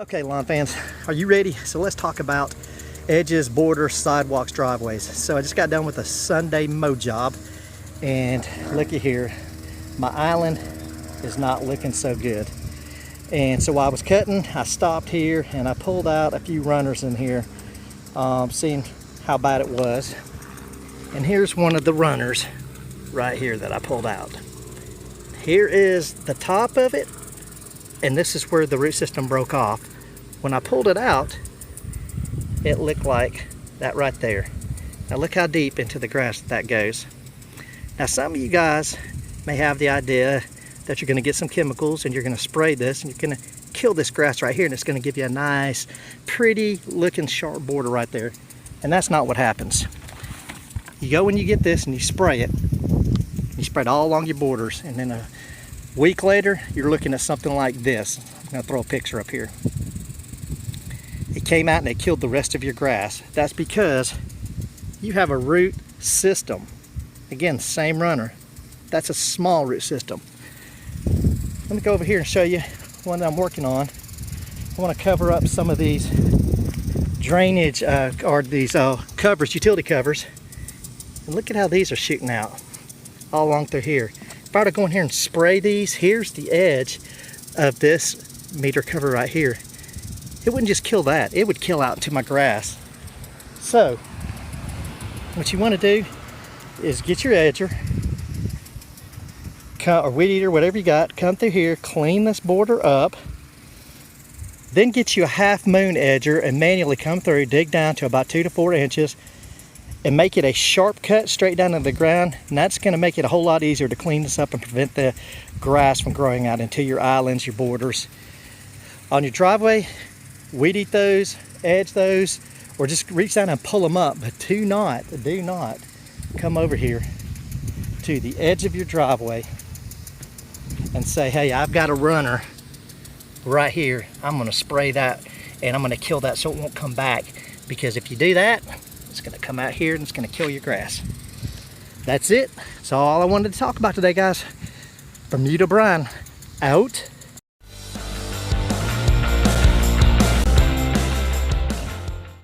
Okay, lawn fans, are you ready? So let's talk about edges, borders, sidewalks, driveways. So I just got done with a Sunday mow job, and looky here, my island is not looking so good. And so while I was cutting, I stopped here and I pulled out a few runners in here, seeing how bad it was. And here's one of the runners right here that I pulled out. Here is the top of it, and this is where the root system broke off. When I pulled it out, it looked like that right there. Now look how deep into the grass that goes. Now some of you guys may have the idea that you're going to get some chemicals and you're going to spray this and you're going to kill this grass right here, and it's going to give you a nice, pretty looking sharp border right there. And that's not what happens. You go and you get this and you spray it. You spray it all along your borders, and then a week later you're looking at something like this. I'm going to throw a picture up here. It came out and it killed the rest of your grass. That's because you have a root system. Again, same runner. That's a small root system. Let me go over here and show you one that I'm working on. I want to cover up some of these drainage or these covers, utility covers. And look at how these are shooting out all along through here. If I were to go in here and spray these, here's the edge of this meter cover right here. It wouldn't just kill that, it would kill out into my grass. So, what you want to do is get your edger, or weed eater, whatever you got, come through here, clean this border up, then get you a half moon edger and manually come through, dig down to about 2 to 4 inches, and make it a sharp cut straight down to the ground. And that's going to make it a whole lot easier to clean this up and prevent the grass from growing out into your islands, your borders. On your driveway, weed eat those, edge those, or just reach down and pull them up. But do not come over here to the edge of your driveway and say, hey, I've got a runner right here. I'm going to spray that and I'm going to kill that so it won't come back. Because if you do that, it's going to come out here and it's going to kill your grass. That's it. That's all I wanted to talk about today, guys. Bermuda Brian, out.